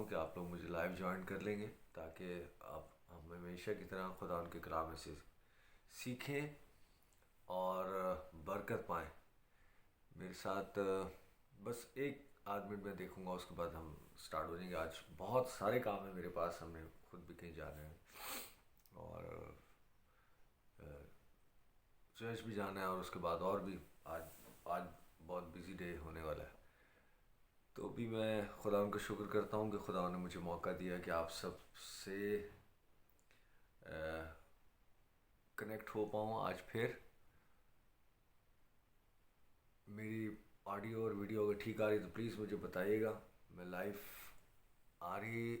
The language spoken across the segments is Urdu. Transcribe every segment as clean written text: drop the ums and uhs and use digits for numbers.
ہوں کہ آپ لوگ مجھے لائیو جوائن کر لیں گے تاکہ آپ ہم ہمیشہ کی طرح خدا ان کے کلام میں سے سیکھیں اور برکت پائیں. میرے ساتھ بس ایک آدھ منٹ میں دیکھوں گا، اس کے بعد ہم سٹارٹ ہو جائیں گے. آج بہت سارے کام ہیں میرے پاس، ہم نے خود بھی کہیں جانا ہے اور چرچ بھی جانا ہے، اور اس کے بعد اور بھی آج آج بہت بزی ڈے ہونے والا ہے. تو بھی میں خدا ان کا شکر کرتا ہوں کہ خدا نے مجھے موقع دیا کہ آپ سب سے کنیکٹ ہو پاؤں آج پھر. میری آڈیو اور ویڈیو اگر ٹھیک آ رہی تو پلیز مجھے بتائیے گا. میں لائف آ رہی.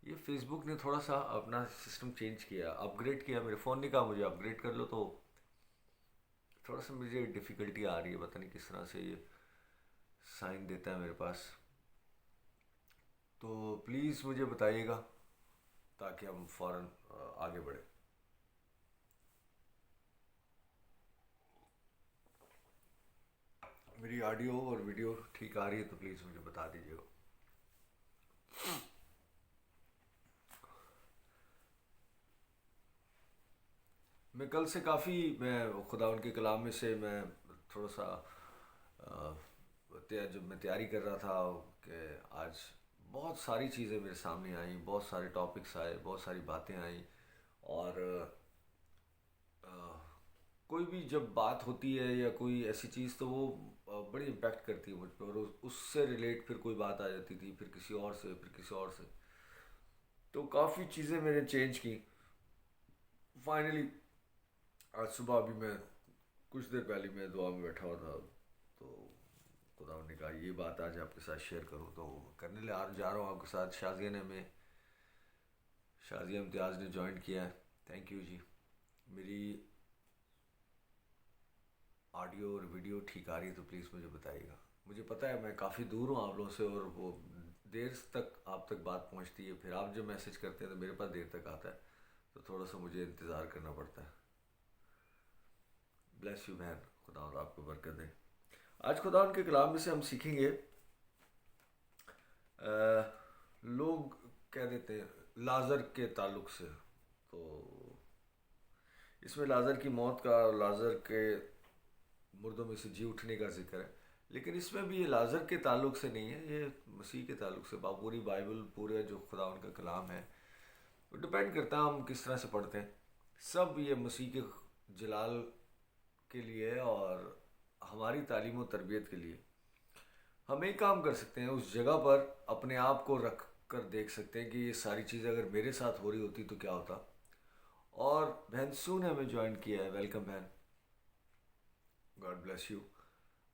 یہ فیس بک نے تھوڑا سا اپنا سسٹم چینج کیا، اپ گریڈ کیا. میرے فون نے کہا مجھے اپ گریڈ کر لو، تو تھوڑا سا مجھے ڈیفیکلٹی آ رہی ہے، پتہ نہیں کس طرح سے یہ سائن دیتا ہے میرے پاس. تو پلیز مجھے بتائیے گا تاکہ ہم فوراً آگے بڑھیں. میری آڈیو اور ویڈیو ٹھیک آ رہی ہے تو پلیز مجھے بتا دیجیے گا. میں کل سے کافی خدا ان کے کلام میں سے میں تھوڑا سا جب میں تیاری کر رہا تھا کہ آج بہت ساری چیزیں میرے سامنے آئیں، بہت سارے ٹاپکس آئے، بہت ساری باتیں آئیں. اور کوئی بھی جب بات ہوتی ہے یا کوئی ایسی چیز تو وہ بڑی امپیکٹ کرتی ہے مجھ پہ، اور اس سے ریلیٹ پھر کوئی بات آ جاتی تھی، پھر کسی اور سے، پھر کسی اور سے. تو کافی چیزیں میں نے چینج کی. فائنلی آج صبح ابھی میں کچھ دیر پہلے میں دعا میں بیٹھا ہوا تھا، تو خدا نے کہا یہ بات آج آپ کے ساتھ شیئر کروں، تو کرنے لے جا رہا ہوں آپ کے ساتھ. شازیہ امتیاز نے جوائن کیا ہے، تھینک یو جی. میری آڈیو اور ویڈیو ٹھیک آ رہی ہے تو پلیز مجھے بتائیے گا. مجھے پتہ ہے میں کافی دور ہوں آپ لوگوں سے، اور وہ دیر تک آپ تک بات پہنچتی ہے، پھر آپ جب میسج کرتے ہیں تو میرے پاس دیر تک آتا ہے، تو تھوڑا سا مجھے انتظار کرنا پڑتا ہے. بلیس یو بہن، خدا اور آپ کو برکت دے. آج خدا ان کے کلام میں سے ہم سیکھیں گے. لوگ کہہ دیتے ہیں لازر کے تعلق سے، تو اس میں لازر کی موت کا اور لازر کے مردوں میں سے جی اٹھنے کا ذکر ہے، لیکن اس میں بھی یہ لازر کے تعلق سے نہیں ہے، یہ مسیح کے تعلق سے. پوری بائبل، پورے جو خدا ان کا کلام ہے، وہ ڈپینڈ کرتا ہے ہم کس طرح سے پڑھتے ہیں. سب یہ مسیح کے جلال کے لیے اور ہماری تعلیم و تربیت کے لیے. ہم ایک کام کر سکتے ہیں، اس جگہ پر اپنے آپ کو رکھ کر دیکھ سکتے ہیں کہ یہ ساری چیزیں اگر میرے ساتھ ہو رہی ہوتی تو کیا ہوتا. اور بہن سو نے ہمیں جوائن کیا ہے، ویلکم بہن، گاڈ بلیس یو.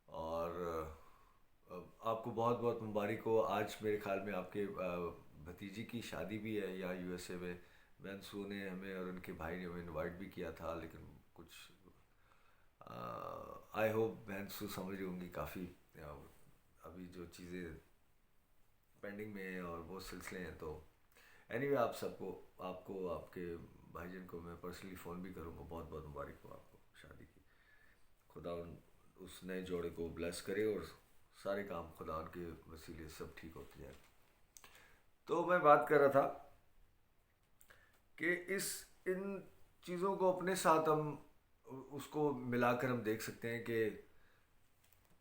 اور آپ کو بہت بہت مبارک ہو. آج میرے خیال میں آپ کے بھتیجی کی شادی بھی ہے یہاں یو ایس اے میں. بہن سو نے ہمیں اور ان کے بھائی نے ہمیں انوائٹ بھی کیا تھا، لیکن کچھ آئی ہوپ بہن سو سمجھ رہی ہوں گی کافی ابھی جو چیزیں پینڈنگ میں ہیں اور وہ سلسلے ہیں. تو اینی وے آپ سب کو، آپ کے بھائی جن کو میں پرسنلی فون بھی کروں گا. بہت بہت مبارک ہو آپ کو شادی کی. خدا اس نئے جوڑے کو بلیس کرے اور سارے کام خدا ان کے وسیلے سب ٹھیک ہوتے جائے. تو میں بات کر رہا تھا کہ ان چیزوں کو اپنے ساتھ ہم اس کو ملا کر ہم دیکھ سکتے ہیں کہ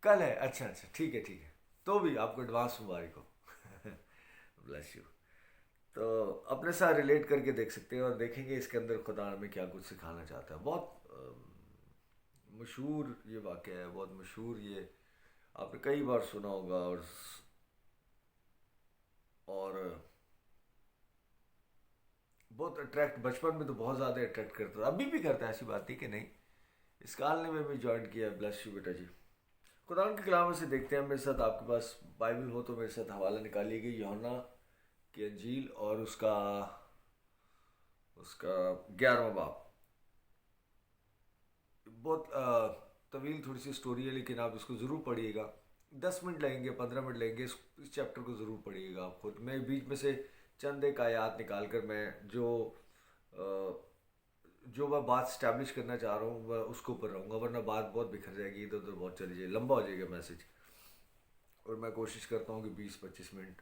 کل ہے. اچھا ٹھیک ہے تو بھی آپ کو advance Mubarak who. Bless you. تو اپنے ساتھ ریلیٹ کر کے دیکھ سکتے ہیں اور دیکھیں گے اس کے اندر خدا ہمیں کیا کچھ سکھانا چاہتا ہے. بہت مشہور یہ واقعہ ہے، بہت مشہور، یہ آپ نے کئی بار سنا ہوگا. اور بہت اٹریکٹ بچپن میں تو بہت زیادہ اٹریکٹ کرتا تھا، ابھی بھی کرتا ہے، ایسی بات نہیں کہ نہیں. اس کال نے میں بھی جوائن کیا ہے. بلیس یو بیٹا جی. خدا ان کے کلام سے دیکھتے ہیں. میرے ساتھ آپ کے پاس بائبل ہو تو میرے ساتھ حوالہ نکالیے گی یوحنا کی انجیل اور اس کا 11واں باب. بہت طویل تھوڑی سی سٹوری ہے، لیکن آپ اس کو ضرور پڑھیے گا. 10 منٹ لگیں گے، 15 منٹ لگیں گے. اس چیپٹر کو ضرور پڑھیے گا آپ خود. میں بیچ میں سے چند ایک آیات نکال کر میں جو میں بات اسٹیبلش کرنا چاہ رہا ہوں اس کے اوپر رہوں گا، ورنہ بات بہت بکھر جائے گی، ادھر ادھر بہت چلی جائے، لمبا ہو جائے گا میسج. اور میں کوشش کرتا ہوں کہ 20-25 منٹ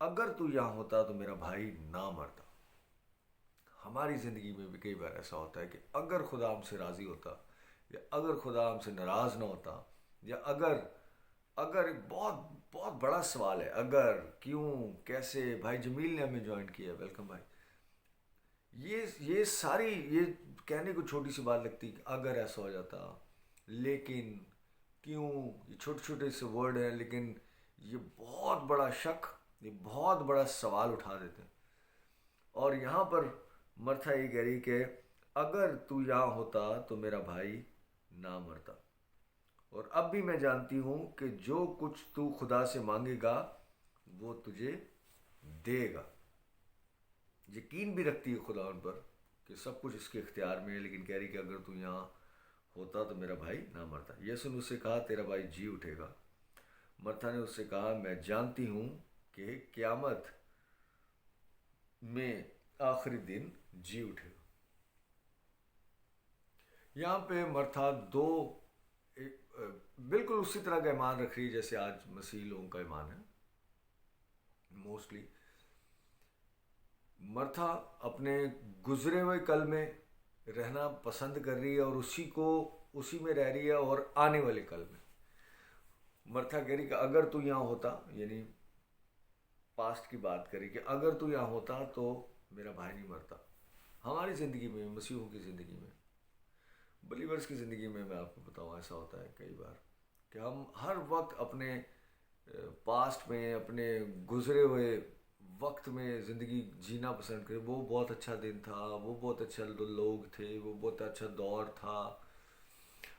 اگر تو یہاں ہوتا تو میرا بھائی نہ مرتا. ہماری زندگی میں بھی کئی بار ایسا ہوتا ہے کہ اگر خدا ہم سے راضی ہوتا, یا اگر خدا ہم سے ناراض نہ ہوتا, یا اگر ایک بہت بہت بڑا سوال ہے, اگر, کیوں, کیسے. بھائی جمیل نے ہمیں جوائن کیا ہے, ویلکم بھائی. یہ ساری, یہ کہنے کو چھوٹی سی بات لگتی کہ اگر ایسا ہو جاتا, لیکن, کیوں, یہ چھوٹے چھوٹے سے ورڈ ہیں, لیکن یہ بہت بڑا شک, یہ بہت بڑا سوال اٹھا دیتے ہیں. اور یہاں پر مرتھا یہ کہہ رہی کہ اگر تو یہاں ہوتا تو میرا بھائی نہ مرتا, اور اب بھی میں جانتی ہوں کہ جو کچھ تو خدا سے مانگے گا وہ تجھے دے گا. یقین بھی رکھتی ہے خدا ان پر کہ سب کچھ اس کے اختیار میں ہے, لیکن کہہ رہی کہ اگر تو یہاں ہوتا تو میرا بھائی نہ مرتا. یسوع نے اس سے کہا تیرا بھائی جی اٹھے گا. مرتھا نے اس سے کہا میں جانتی ہوں کہ قیامت میں آخری دن جی اٹھے گا. یہاں پہ مرتھا بالکل اسی طرح کا ایمان رکھ رہی ہے جیسے آج مسیح لوگوں کا ایمان ہے. موسٹلی مرتھا اپنے گزرے ہوئے کل میں رہنا پسند کر رہی ہے, اور اسی میں رہ رہی ہے, اور آنے والے کل میں. مرتھا کہہ رہی کہ اگر تو یہاں ہوتا, یعنی پاسٹ کی بات کری کہ اگر تو یہاں ہوتا تو میرا بھائی نہیں مرتا. ہماری زندگی میں, مسیحوں کی زندگی میں, بلیورز کی زندگی میں آپ کو بتاؤں ایسا ہوتا ہے کئی بار کہ ہم ہر وقت اپنے پاسٹ میں, اپنے گزرے ہوئے وقت میں زندگی جینا پسند کریں. وہ بہت اچھا دن تھا, وہ بہت اچھا لوگ تھے, وہ بہت اچھا دور تھا,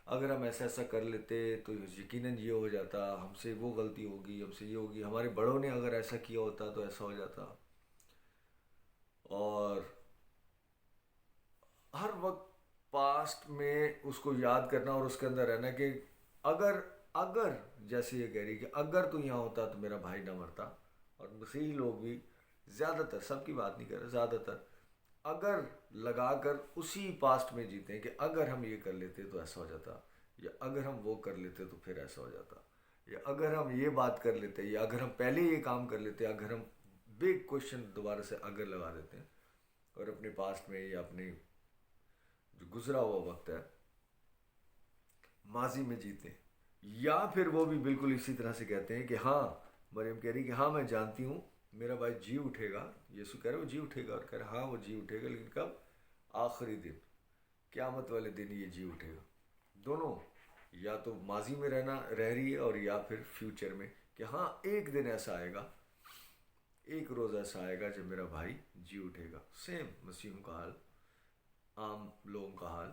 اگر ہم ایسا کر لیتے تو یقیناً یہ ہو جاتا, ہم سے وہ غلطی ہوگی, ہم سے یہ ہوگی, ہمارے بڑوں نے اگر ایسا کیا ہوتا تو ایسا ہو جاتا. اور ہر وقت پاسٹ میں اس کو یاد کرنا اور اس کے اندر رہنا کہ اگر جیسے یہ کہہ رہی کہ اگر تو یہاں ہوتا تو میرا بھائی نہ مرتا. اور مسیحی لوگ بھی زیادہ تر, سب کی بات نہیں کر رہے, زیادہ تر اگر لگا کر اسی پاسٹ میں جیتے ہیں کہ اگر ہم یہ کر لیتے تو ایسا ہو جاتا, یا اگر ہم وہ کر لیتے تو پھر ایسا ہو جاتا, یا اگر ہم یہ بات کر لیتے, یا اگر ہم پہلے یہ کام کر لیتے, اگر ہم بگ کوشچن دوبارہ سے اگر لگا دیتے ہیں, اور اپنے پاسٹ میں یا اپنے جو گزرا ہوا وقت ہے ماضی میں جیتے. یا پھر وہ بھی بالکل اسی طرح سے کہتے ہیں کہ ہاں, مریم کہہ رہی کہ ہاں میں جانتی ہوں میرا بھائی جی اٹھے گا. یسوع کہہ رہے وہ جی اٹھے گا, اور کہہ رہے ہاں وہ جی اٹھے گا, لیکن کب؟ آخری دن, قیامت والے دن یہ جی اٹھے گا. دونوں, یا تو ماضی میں رہ رہی ہے, اور یا پھر فیوچر میں کہ ہاں ایک دن ایسا آئے گا, ایک روز ایسا آئے گا جب میرا بھائی جی اٹھے گا. سیم مسیحوں کا حال, عام لوگوں کا حال,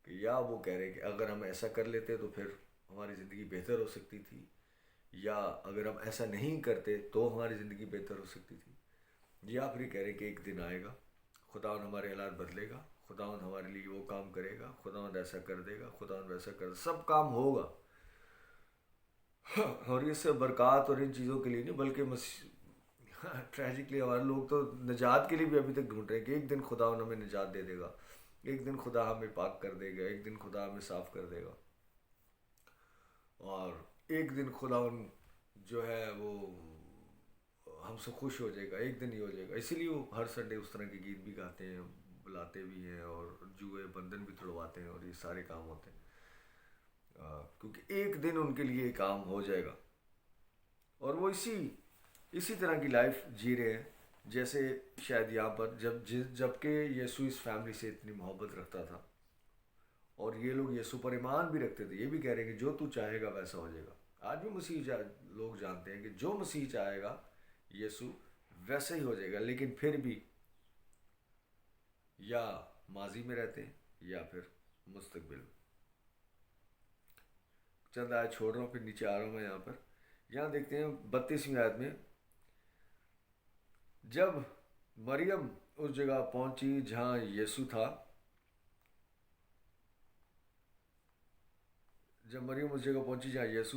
کہ یا وہ کہہ رہے کہ اگر ہم ایسا کر لیتے تو پھر ہماری زندگی بہتر ہو سکتی تھی, یا اگر ہم ایسا نہیں کرتے تو ہماری زندگی بہتر ہو سکتی تھی, یا پھر کہہ رہے کہ ایک دن آئے گا, خداوند ہمارے حالات بدلے گا, خداوند ہمارے لیے وہ کام کرے گا, خداوند ایسا کر دے گا, خداوند ویسا کر, سب کام ہوگا. اور یہ سب برکات اور ان چیزوں کے لیے نہیں, بلکہ ٹریجکلی ہمارے لوگ تو نجات کے لیے بھی ابھی تک ڈھونڈ رہے ہیں کہ ایک دن خداوند ہمیں نجات دے دے گا, ایک دن خدا ہمیں پاک کر دے گا, ایک دن خدا ہمیں صاف کر دے گا, اور ایک دن خداوند جو ہے وہ ہم سے خوش ہو جائے گا, ایک دن ہی ہو جائے گا. اسی لیے وہ ہر سنڈے اس طرح کے گیت بھی گاتے ہیں, بلاتے بھی ہیں, اور جوئے بندھن بھی توڑواتے ہیں, اور یہ سارے کام ہوتے ہیں, کیونکہ ایک دن ان کے لیے کام ہو جائے گا. اور وہ اسی طرح کی لائف جی رہے ہیں جیسے شاید یہاں پر جب کہ یسوع اس فیملی سے اتنی محبت رکھتا تھا, اور یہ لوگ یسوع پر ایمان بھی رکھتے تھے. یہ بھی کہہ رہے ہیں کہ جو تو چاہے گا ویسا ہو جائے گا. آج بھی مسیح لوگ جانتے ہیں کہ جو مسیح چاہے گا یسوع ویسا ہی ہو جائے گا, لیکن پھر بھی یا ماضی میں رہتے ہیں یا پھر مستقبل میں. چند آیت چھوڑ رہا ہوں, پھر نیچے آ رہا ہوں میں. یہاں دیکھتے ہیں 32ویں آیت میں, جب مریم اس جگہ پہنچی جہاں یسوع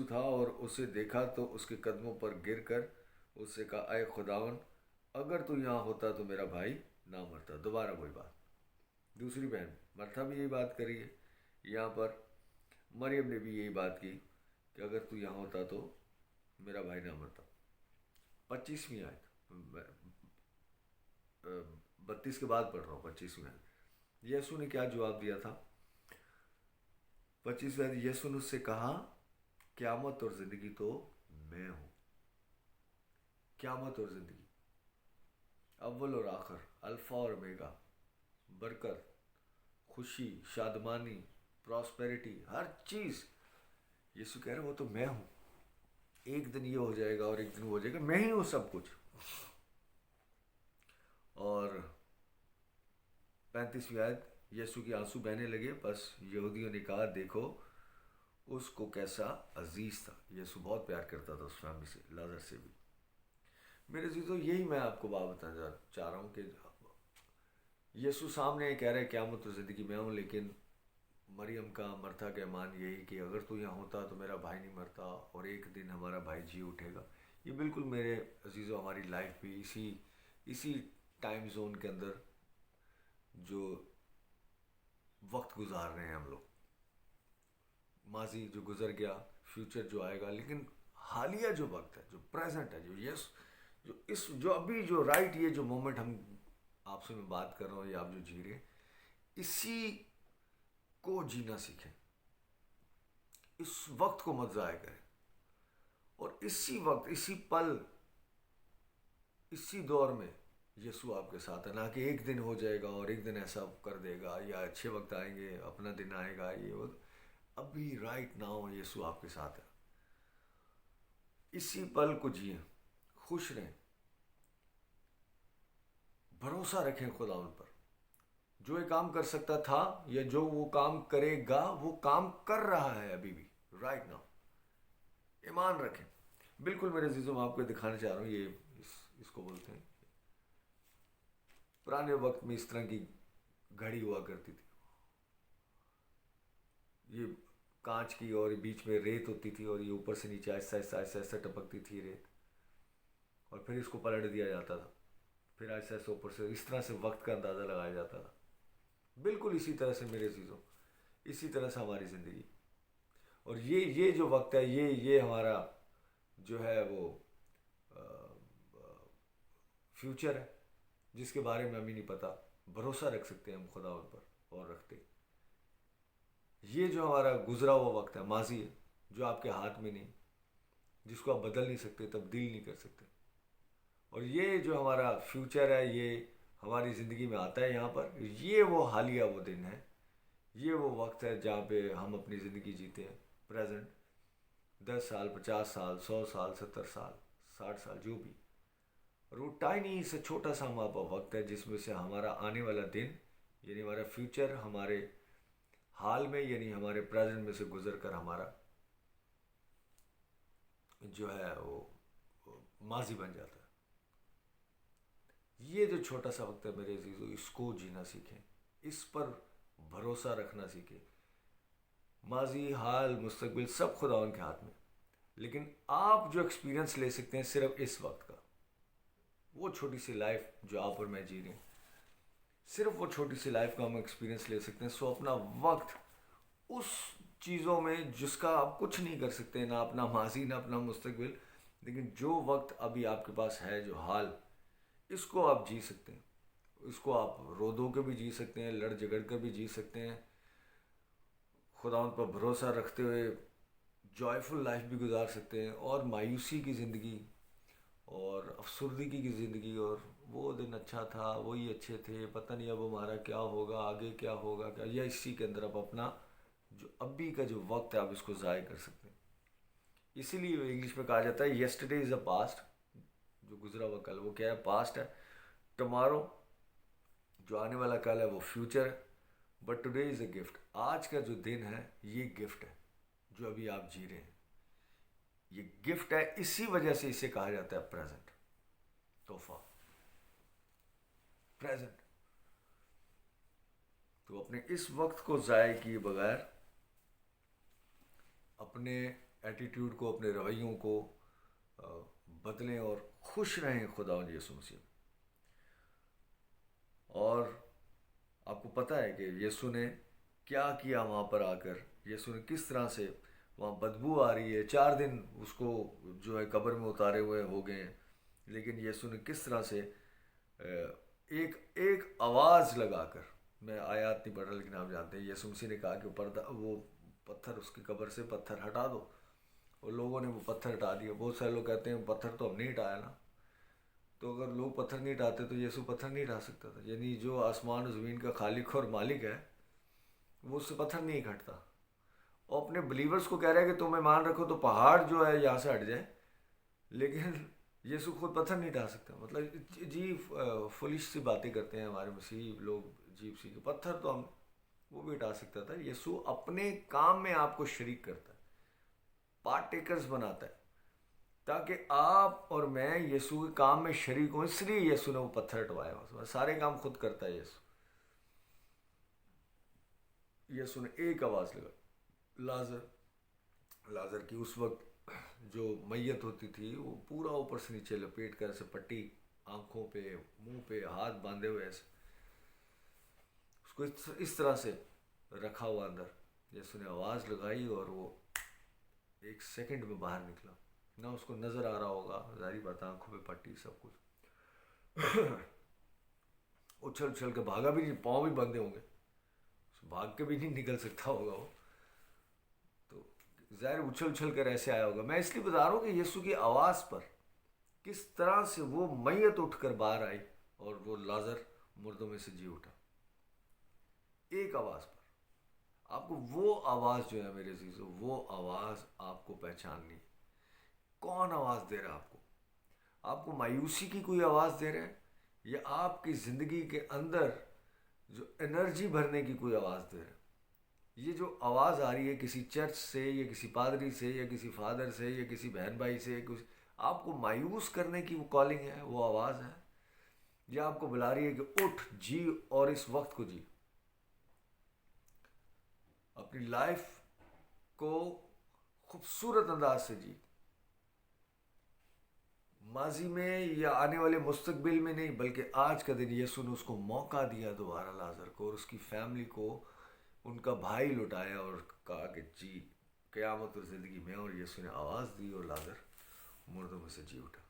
تھا, اور اسے دیکھا تو اس کے قدموں پر گر کر اس سے کہا اے خداوند اگر تو یہاں ہوتا تو میرا بھائی نہ مرتا. دوبارہ وہی بات, دوسری بہن مرتھا بھی یہی بات کری ہے, یہاں پر مریم نے بھی یہی بات کی کہ اگر تو یہاں ہوتا تو میرا بھائی نہ مرتا. 25ویں آیت, 32 کے بعد پڑھ رہا ہوں، 25 میں یسوع نے کیا جواب دیا تھا؟ 25 میں یسوع نے اس سے کہا، قیامت اور زندگی تو میں ہوں۔ قیامت اور زندگی، اول اور آخر، الفا اور اومیگا، برکت، خوشی، شادمانی، پراسپیرٹی، ہر چیز یسوع کہہ رہے وہ تو میں ہوں۔ ایک دن یہ ہو جائے گا اور ایک دن وہ ہو جائے گا، میں ہی ہوں سب کچھ۔ اور 35ویں آیت، یسوع کے آنسو بہنے لگے، بس یہودیوں نے کہا دیکھو اس کو کیسا عزیز تھا۔ یسوع بہت پیار کرتا تھا اس فیملی سے، لازر سے بھی۔ میرے عزیزو، یہی میں آپ کو بات بتانا چاہ رہا ہوں کہ یسوع سامنے کہہ رہے قیامت و زندگی میں ہوں، لیکن مریم کا، مرتھا کا ایمان یہی کہ اگر تو یہاں ہوتا تو میرا بھائی نہیں مرتا اور ایک دن ہمارا بھائی جی اٹھے گا۔ یہ بالکل میرے عزیزو ہماری لائف بھی اسی ٹائم زون کے اندر جو وقت گزار رہے ہیں ہم لوگ، ماضی جو گزر گیا، فیوچر جو آئے گا، لیکن حالیہ جو وقت ہے، جو پریزنٹ ہے، جو ابھی جو رائٹ، یہ جو مومنٹ ہم آپ سے میں بات کر رہا ہوں یا آپ جو جی رہے ہیں، اسی کو جینا سیکھیں۔ اس وقت کو مت ضائع کریں، اور اسی وقت، اسی پل، اسی دور میں یسوع آپ کے ساتھ ہے، نہ کہ ایک دن ہو جائے گا اور ایک دن ایسا کر دے گا یا اچھے وقت آئیں گے، اپنا دن آئے گا، یہ وقت ابھی رائٹ ناؤ یسوع آپ کے ساتھ ہے۔ اسی پل کو جئیں، خوش رہیں، بھروسہ رکھیں خدا ان پر۔ جو یہ کام کر سکتا تھا یا جو وہ کام کرے گا، وہ کام کر رہا ہے ابھی بھی، رائٹ ناؤ۔ ایمان رکھیں۔ بالکل میرے عزیزوں، میں آپ کو دکھانا چاہ رہا ہوں، یہ اس کو بولتے ہیں، پرانے وقت میں اس طرح کی گھڑی ہوا کرتی تھی، یہ کانچ کی، اور بیچ میں ریت ہوتی تھی، اور یہ اوپر سے نیچے ایسا ایسا ایسا ایسا ٹپکتی تھی ریت، اور پھر اس کو پلٹ دیا جاتا تھا، پھر ایسا ایسا اوپر سے، اس طرح سے وقت کا اندازہ لگایا جاتا تھا۔ بالکل اسی طرح سے میرے عزیزوں، اسی طرح سے ہماری زندگی، اور یہ جو وقت ہے، یہ ہمارا جو ہے وہ فیوچر ہے، جس کے بارے میں ہمیں نہیں پتا۔ بھروسہ رکھ سکتے ہیں ہم خدا ان پر، اور رکھتے۔ یہ جو ہمارا گزرا ہوا وقت ہے، ماضی ہے، جو آپ کے ہاتھ میں نہیں، جس کو آپ بدل نہیں سکتے، تبدیل نہیں کر سکتے، اور یہ جو ہمارا فیوچر ہے، یہ ہماری زندگی میں آتا ہے یہاں پر، یہ وہ حالیہ وہ دن ہے، یہ وہ وقت ہے جہاں پہ ہم اپنی زندگی جیتے ہیں، پریزنٹ، 10 سال، 50 سال، 100 سال، 70 سال، 60 سال، جو بھی، اور وہ ٹائنی سے چھوٹا سا ہمارا وقت ہے، جس میں سے ہمارا آنے والا دن، یعنی ہمارا فیوچر، ہمارے حال میں، یعنی ہمارے پریزنٹ میں سے گزر کر ہمارا جو ہے وہ ماضی بن جاتا ہے۔ یہ جو چھوٹا سا وقت ہے میرے عزیزو، اس کو جینا سیکھیں، اس پر بھروسہ رکھنا سیکھیں۔ ماضی، حال، مستقبل سب خدا ان کے ہاتھ میں، لیکن آپ جو ایکسپیرینس لے سکتے ہیں صرف اس وقت کا، وہ چھوٹی سی لائف جو آپ اور میں جی رہے ہیں، صرف وہ چھوٹی سی لائف کا ہم ایکسپیرینس لے سکتے ہیں۔ سو اپنا وقت اس چیزوں میں جس کا آپ کچھ نہیں کر سکتے، نہ اپنا ماضی، نہ اپنا مستقبل، لیکن جو وقت ابھی آپ کے پاس ہے، جو حال، اس کو آپ جی سکتے ہیں، اس کو آپ رو دو کے بھی جی سکتے ہیں، لڑ جھگڑ کر بھی جی سکتے ہیں، خدا ان پر بھروسہ رکھتے ہوئے جوائفل لائف بھی گزار سکتے ہیں، اور مایوسی کی زندگی اور افسردگی کی زندگی، اور وہ دن اچھا تھا، وہی اچھے تھے، پتہ نہیں اب ہمارا کیا ہوگا، آگے کیا ہوگا، کیا، یا اسی کے اندر آپ اپنا جو ابھی کا جو وقت ہے آپ اس کو ضائع کر سکتے ہیں۔ اسی لیے انگلش میں کہا جاتا ہے یسٹرڈے از اے پاسٹ، جو گزرا ہوا کل وہ کیا ہے، پاسٹ ہے۔ ٹمارو، جو آنے والا کل ہے، وہ فیوچر ہے۔ But today is a gift, آج کا جو دن ہے یہ گفٹ ہے، جو ابھی آپ جی رہے ہیں، یہ گفٹ ہے، اسی وجہ سے اسے کہا جاتا ہے پریزنٹ، تحفہ، پریزنٹ۔ تو اپنے اس وقت کو ضائع کیے بغیر اپنے ایٹیٹیوڈ کو، اپنے رویوں کو بدلیں، اور خوش رہیں خدا یسوع مسیح۔ اور آپ کو پتہ ہے کہ یسوع نے کیا کیا وہاں پر آ کر، یسوع نے کس طرح سے، وہاں بدبو آ رہی ہے، 4 دن اس کو جو ہے قبر میں اتارے ہوئے ہو گئے ہیں، لیکن یسوع نے کس طرح سے ایک ایک آواز لگا کر، میں آیات نہیں پڑھ رہا لیکن آپ جانتے ہیں، یسوع مسیح نے کہا کہ وہ پتھر، اس کی قبر سے پتھر ہٹا دو، اور لوگوں نے وہ پتھر ہٹا دیا۔ بہت سارے لوگ کہتے ہیں پتھر تو ہم نہیں ہٹایا نا، تو اگر لوگ پتھر نہیں ہٹاتے تو یسوع پتھر نہیں ہٹا سکتا تھا، یعنی جو آسمان و زمین کا خالق اور مالک ہے وہ اس سے پتھر نہیں ہٹتا۔ اور اپنے بلیورز کو کہہ رہا ہے کہ تم ایمان رکھو تو پہاڑ جو ہے یہاں سے ہٹ جائے، لیکن یسوع خود پتھر نہیں ہٹا سکتا۔ مطلب عجیب فلش سی باتیں کرتے ہیں ہمارے مسیح لوگ، عجیب سی، کہ پتھر تو ہم وہ بھی ہٹا سکتا تھا۔ یسوع اپنے کام میں آپ کو شریک کرتا ہے، پارٹ ٹیکرز بناتا ہے، تاکہ آپ اور میں یسوع کے کام میں شریک ہوں۔ اس لیے یسوع نے وہ پتھر ہٹوایا، سارے کام خود کرتا ہے یسوع۔ یسوع نے ایک آواز لگا، لازر کی اس وقت جو میت ہوتی تھی وہ پورا اوپر سے نیچے لپیٹ کر، ایسے پٹی آنکھوں پہ، منہ پہ، ہاتھ باندھے ہوئے، ایسے اس کو اس طرح سے رکھا ہوا اندر۔ یسوع نے آواز لگائی اور وہ ایک سیکنڈ میں باہر نکلا۔ نہ اس کو نظر آ رہا ہوگا، ظاہری بات، آنکھوں پہ پٹی، سب کچھ۔ اچھل اچھل کے بھاگا بھی نہیں، پاؤں بھی بندھے ہوں گے، بھاگ کے بھی نہیں نکل سکتا ہوگا وہ، تو ظاہر اچھل اچھل کر ایسے آیا ہوگا۔ میں اس لیے بتا رہا ہوں کہ یسوع کی آواز پر کس طرح سے وہ میت اٹھ کر باہر آئی اور وہ لازر مردوں میں سے جی اٹھا، ایک آواز پر۔ آپ کو وہ آواز جو ہے میرے عزیزو، وہ آواز آپ کو پہچاننی ہے۔ کون آواز دے رہا ہے آپ کو؟ آپ کو مایوسی کی کوئی آواز دے رہے ہیں، یا آپ کی زندگی کے اندر جو انرجی بھرنے کی کوئی آواز دے رہے ہیں؟ یہ جو آواز آ رہی ہے کسی چرچ سے، یا کسی پادری سے، یا کسی فادر سے، یا کسی بہن بھائی سے، آپ کو مایوس کرنے کی وہ کالنگ ہے، وہ آواز ہے، یا آپ کو بلا رہی ہے کہ اٹھ جی اور اس وقت کو جی، اپنی لائف کو خوبصورت انداز سے جی، ماضی میں یا آنے والے مستقبل میں نہیں، بلکہ آج کا دن یسوع نے اس کو موقع دیا دوبارہ، لازر کو اور اس کی فیملی کو ان کا بھائی لٹایا اور کہا کہ جی قیامت اور زندگی میں، اور یسوع نے آواز دی اور لازر مردوں میں سے جی اٹھا۔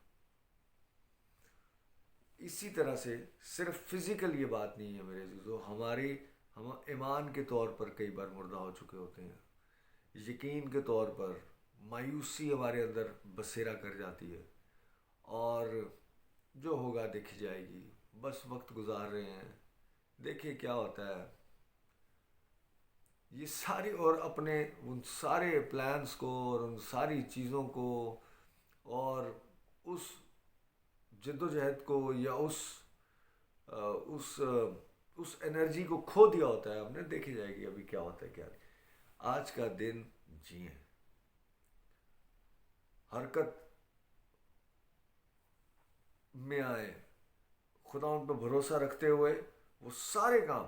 اسی طرح سے صرف فزیکل یہ بات نہیں ہے میرے عزیزو، ہم ایمان کے طور پر کئی بار مردہ ہو چکے ہوتے ہیں، یقین کے طور پر مایوسی ہمارے اندر بسیرا کر جاتی ہے، اور جو ہوگا دیکھی جائے گی، بس وقت گزار رہے ہیں، دیکھیں کیا ہوتا ہے، یہ ساری، اور اپنے ان سارے پلانز کو اور ان ساری چیزوں کو اور اس جد و جہد کو، یا اس اس انرجی کو کھو دیا ہوتا ہے ہم نے۔ دیکھی جائے گی ابھی کیا ہوتا ہے کیا نہیں۔ آج کا دن جئیں، حرکت میں آئیں، خدا ان پہ بھروسہ رکھتے ہوئے وہ سارے کام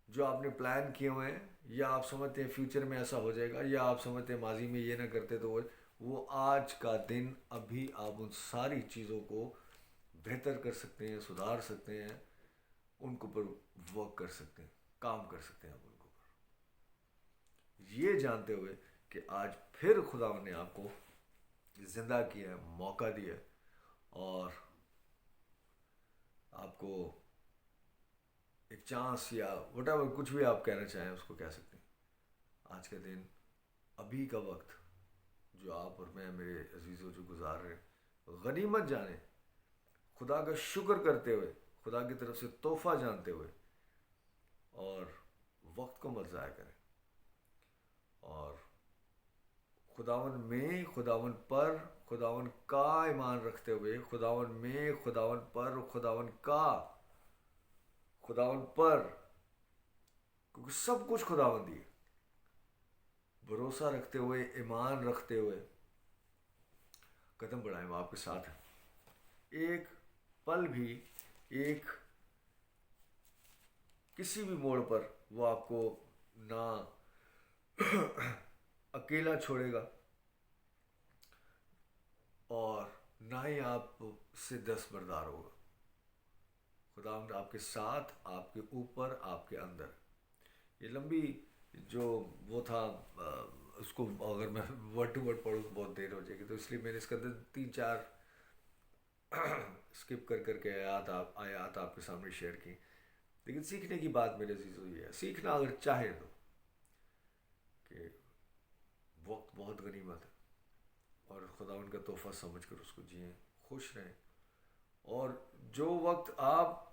جو آپ نے پلان کیے ہوئے ہیں، یا آپ سمجھتے ہیں فیوچر میں ایسا ہو جائے گا، یا آپ سمجھتے ہیں ماضی میں یہ نہ کرتے تو وہ آج کا دن، ابھی آپ ان ساری چیزوں کو بہتر کر سکتے ہیں، سدھار سکتے ہیں، ان کے اوپر ورک کر سکتے ہیں، کام کر سکتے ہیں آپ ان کے اوپر، یہ جانتے ہوئے کہ آج پھر خدا نے آپ کو زندہ کیا ہے، موقع دیا ہے، اور آپ کو ایک چانس، یا وٹ ایور، کچھ بھی آپ کہنا چاہیں اس کو کہہ سکتے ہیں۔ آج کا دن، ابھی کا وقت جو آپ اور میں میرے عزیزوں جو گزار رہے ہیں، غنیمت جانیں، خدا کا شکر کرتے ہوئے، خدا کی طرف سے تحفہ جانتے ہوئے، اور وقت کو مت ضائع کریں، اور خداون میں، خداون پر، خداون کا ایمان رکھتے ہوئے، خداون میں، خداون پر، خداون پر، کیونکہ سب کچھ خداون دی، بھروسہ رکھتے ہوئے، ایمان رکھتے ہوئے قدم بڑھائیں، وہ آپ کے ساتھ ہیں۔ ایک پل بھی، ایک کسی بھی موڑ پر وہ آپ کو نہ اکیلا چھوڑے گا، اور نہ ہی آپ سے دستبردار ہوگا۔ خداوند آپ کے ساتھ، آپ کے اوپر، آپ کے اندر۔ یہ لمبی جو وہ تھا، اس کو اگر میں ورڈ ٹو ورڈ پڑھوں تو بہت دیر ہو جائے گی، تو اس لیے میں نے اس کے اندر 3-4 اسکپ کر کے آیات آپ کے سامنے شیئر کی. لیکن سیکھنے کی بات میرے عزیزو یہ ہے، سیکھنا اگر چاہے تو، کہ وقت بہت غنیمت ہے، اور خدا ان کا تحفہ سمجھ کر اس کو جئیں، خوش رہیں. اور جو وقت آپ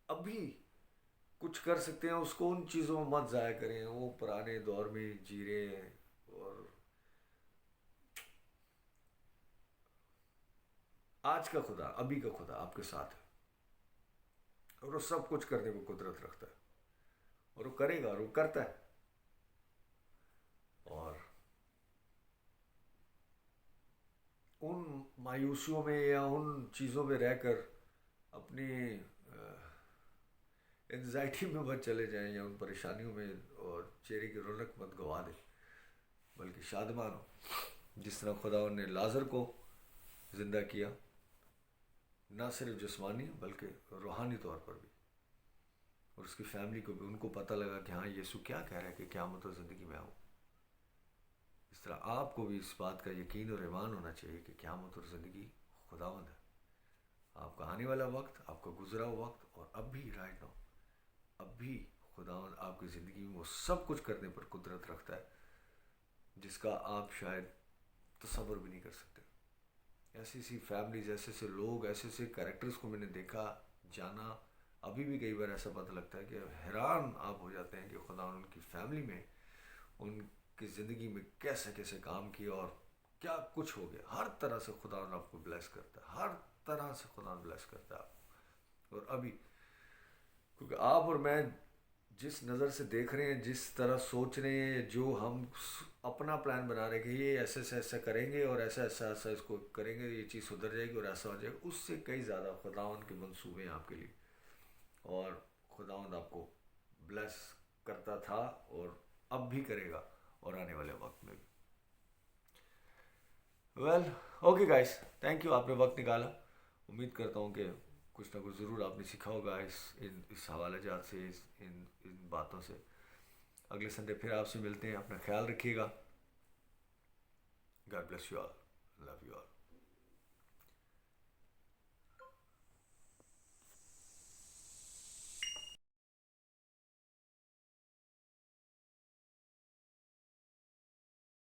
ابھی کچھ کر سکتے ہیں اس کو ان چیزوں میں مت ضائع کریں. وہ پرانے دور میں جی رہے ہیں، اور آج کا خدا، ابھی کا خدا آپ کے ساتھ ہے، اور وہ سب کچھ کرنے کو قدرت رکھتا ہے، اور وہ کرے گا، اور وہ کرتا ہے. اور ان مایوسیوں میں یا ان چیزوں میں رہ کر اپنی انزائٹی میں مت چلے جائیں، یا ان پریشانیوں میں اور چہرے کی رونق مت گوا دیں، بلکہ شادمان ہو. جس طرح خدا نے لازر کو زندہ کیا، نہ صرف جسمانی بلکہ روحانی طور پر بھی، اور اس کی فیملی کو بھی، ان کو پتہ لگا کہ ہاں یسوع کیا کہہ رہا ہے کہ قیامت اور زندگی میں آؤں. اس طرح آپ کو بھی اس بات کا یقین اور ایمان ہونا چاہیے کہ قیامت اور زندگی خداوند ہے. آپ کا آنے والا وقت، آپ کا گزرا ہوا وقت، اور اب بھی رائٹ ناؤ، اب بھی خداوند آپ کی زندگی میں وہ سب کچھ کرنے پر قدرت رکھتا ہے جس کا آپ شاید تصور بھی نہیں کر سکتے. ایسی ایسی فیملیز، ایسے ایسے لوگ، ایسے ایسے کریکٹرز کو میں نے دیکھا، جانا. ابھی بھی کئی بار ایسا پتہ لگتا ہے کہ حیران آپ ہو جاتے ہیں کہ خدا ان کی فیملی میں، ان کی زندگی میں کیسے کیسے کام کیا، اور کیا کچھ ہو گیا. ہر طرح سے خدا آپ کو بلیس کرتا ہے، ہر طرح سے خدا بلیس کرتا ہے آپ کو. اور ابھی کیونکہ آپ اور میں جس نظر سے دیکھ رہے ہیں، جس طرح سوچ رہے ہیں، جو ہم اپنا پلان بنا رہے ہیں کہ یہ ایسے ایسے ایسا کریں گے، اور ایسا ایسا ایسا اس کو کریں گے، یہ چیز سدھر جائے گی اور ایسا ہو جائے گا، اس سے کئی زیادہ خداوند کے منصوبے ہیں آپ کے لیے. اور خداوند آپ کو بلیس کرتا تھا، اور اب بھی کرے گا، اور آنے والے وقت میں بھی. Well okay guys, thank you, آپ نے وقت نکالا. امید کرتا ہوں کہ کچھ نہ کچھ ضرور آپ نے سیکھا ہوگا اس حوالے جات سے، ان باتوں سے. اگلے سنڈے پھر آپ سے ملتے ہیں. اپنا خیال رکھیے گا. God bless you all. Love you all.